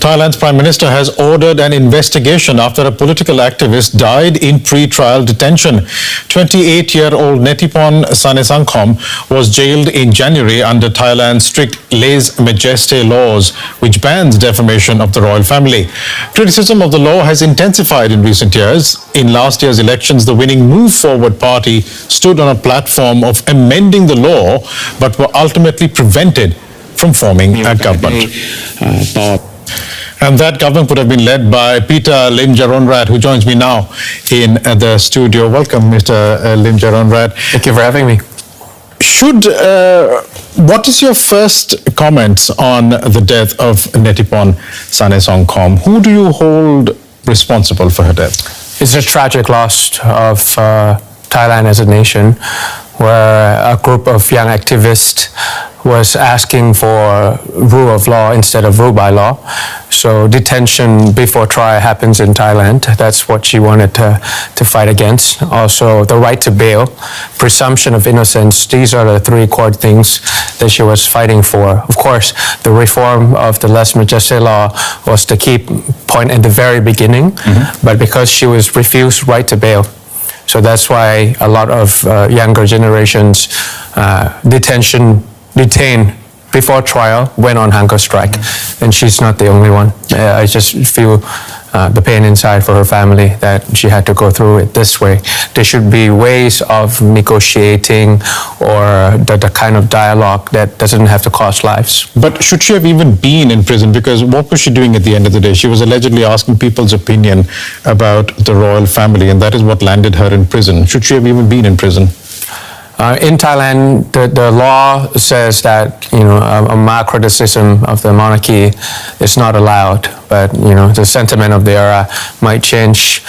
Thailand's Prime Minister has ordered an investigation after a political activist died in pre-trial detention. 28-year-old Netipon Sanesangkhom was jailed in January under Thailand's strict lèse majesté laws, which bans defamation of the royal family. Criticism of the law has intensified in recent years. In last year's elections, the winning Move Forward party stood on a platform of amending the law, but were ultimately prevented from forming a government. And that government would have been led by Peter Limjaronrad, who joins me now in the studio. Welcome, Mr. Limjaronrad. Thank you for having me. What is your first comments on the death of Netipon Sanesangkhom? Who do you hold responsible for her death? It's a tragic loss of Thailand as a nation, where a group of young activists was asking for rule of law instead of rule by law. So detention before trial happens in Thailand. That's what she wanted to fight against. Also, the right to bail, presumption of innocence. These are the three core things that she was fighting for. Of course, the reform of the lèse majesté law was the key point at the very beginning, but because she was refused right to bail. So that's why a lot of younger generations detained before trial, went on hunger strike. And she's not the only one. I just feel the pain inside for her family that she had to go through it this way. There should be ways of negotiating or the kind of dialogue that doesn't have to cost lives. But should she have even been in prison? Because what was she doing at the end of the day? She was allegedly asking people's opinion about the royal family, and that is what landed her in prison. Should she have even been in prison? In Thailand, the law says that a mild criticism of the monarchy is not allowed, but the sentiment of the era might change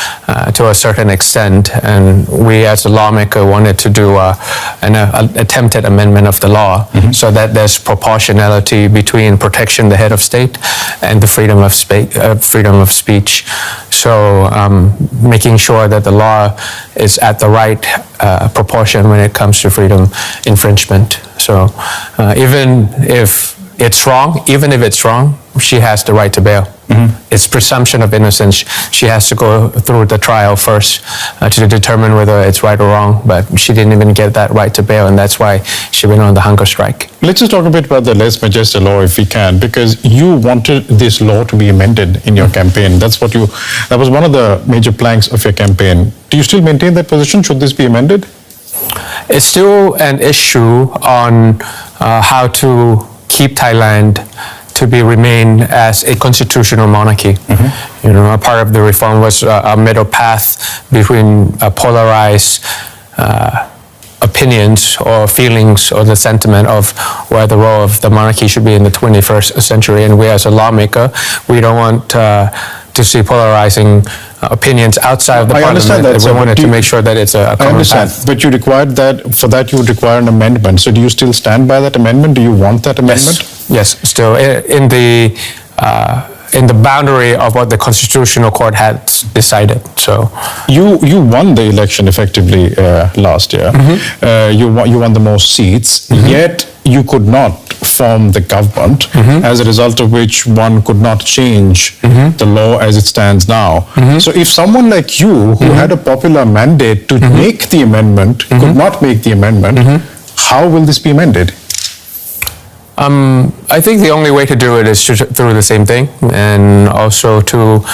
to a certain extent, and we as a lawmaker wanted to do an attempted amendment of the law so that there's proportionality between protection the head of state and the freedom of speech. So making sure that the law is at the right proportion when it comes to freedom infringement. So even if it's wrong, she has the right to bail. It's presumption of innocence. She has to go through the trial first to determine whether it's right or wrong, but she didn't even get that right to bail, and that's why she went on the hunger strike. Let's just talk a bit about the lèse majesté law, if we can, because you wanted this law to be amended in your campaign. That was one of the major planks of your campaign. Do you still maintain that position? Should this be amended? It's still an issue on how to keep Thailand to remain as a constitutional monarchy. A part of the reform was a middle path between polarized opinions or feelings or the sentiment of where the role of the monarchy should be in the 21st century. And we as a lawmaker, we don't want to see polarizing opinions outside of the parliament. I understand that. We wanted to make sure that it's a common path. But you required that, for that you would require an amendment. So do you still stand by that amendment? Do you want that amendment? Yes, still in the boundary of what the Constitutional Court has decided. So you won the election effectively last year. You won the most seats, yet you could not form the government, as a result of which one could not change the law as it stands now. So if someone like you, who had a popular mandate to make the amendment, could not make the amendment, how will this be amended? I think the only way to do it is through the same thing, and also to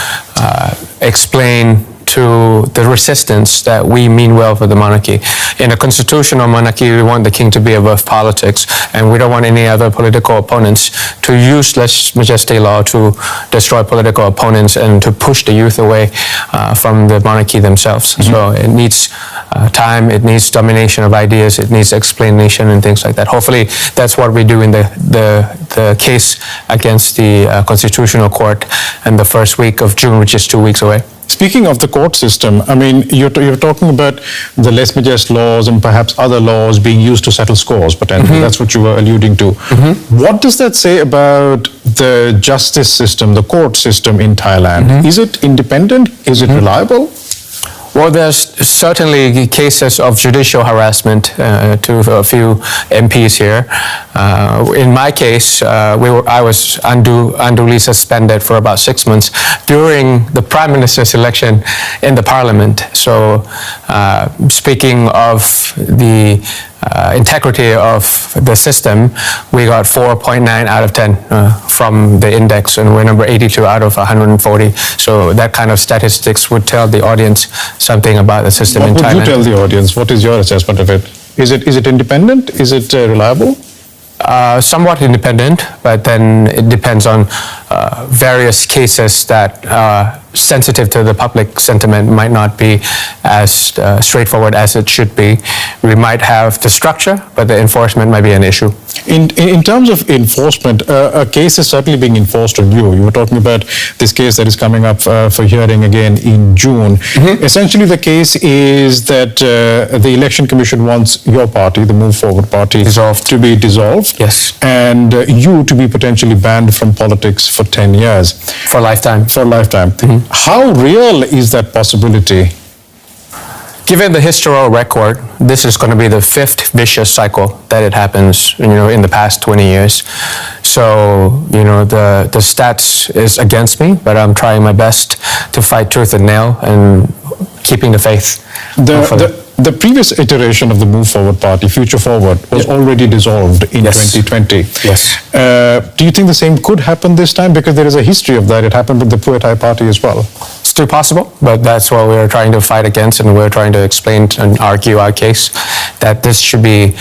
explain to the resistance that we mean well for the monarchy. In a constitutional monarchy, we want the king to be above politics, and we don't want any other political opponents to use lèse majesté law to destroy political opponents and to push the youth away from the monarchy themselves. So it needs time, it needs domination of ideas, it needs explanation and things like that. Hopefully that's what we do in the case against the Constitutional Court in the first week of June, which is 2 weeks away. Speaking of the court system, I mean, you're talking about the lèse majesté laws and perhaps other laws being used to settle scores, potentially. That's what you were alluding to. What does that say about the justice system, the court system in Thailand? Is it independent? Is it reliable? Well, there's certainly cases of judicial harassment to a few MPs here. In my case, I was unduly suspended for about 6 months during the Prime Minister's election in the Parliament. So, speaking of the integrity of the system, we got 4.9 out of 10 from the index, and we're number 82 out of 140. So that kind of statistics would tell the audience something about the system in Thailand. What would you tell the audience? What is your assessment of it? Is it independent? Is it reliable? Somewhat independent, but then it depends on various cases that are sensitive to the public sentiment, might not be as straightforward as it should be. We might have the structure, but the enforcement might be an issue. In terms of enforcement, a case is certainly being enforced on you. You were talking about this case that is coming up for hearing again in June. Mm-hmm. Essentially, the case is that the Election Commission wants your party, the Move Forward Party, to be dissolved. Yes. And you to be potentially banned from politics for 10 years. For a lifetime. For a lifetime. Mm-hmm. How real is that possibility? Given the historical record, this is going to be the 5th vicious cycle that it happens, in the past 20 years. So, the stats is against me, but I'm trying my best to fight tooth and nail and keeping the faith. The previous iteration of the Move Forward Party, Future Forward, was already dissolved in 2020. Yes. Do you think the same could happen this time? Because there is a history of that. It happened with the Pheu Thai Party as well. Still possible, but that's what we're trying to fight against, and we're trying to explain and argue our case that this should be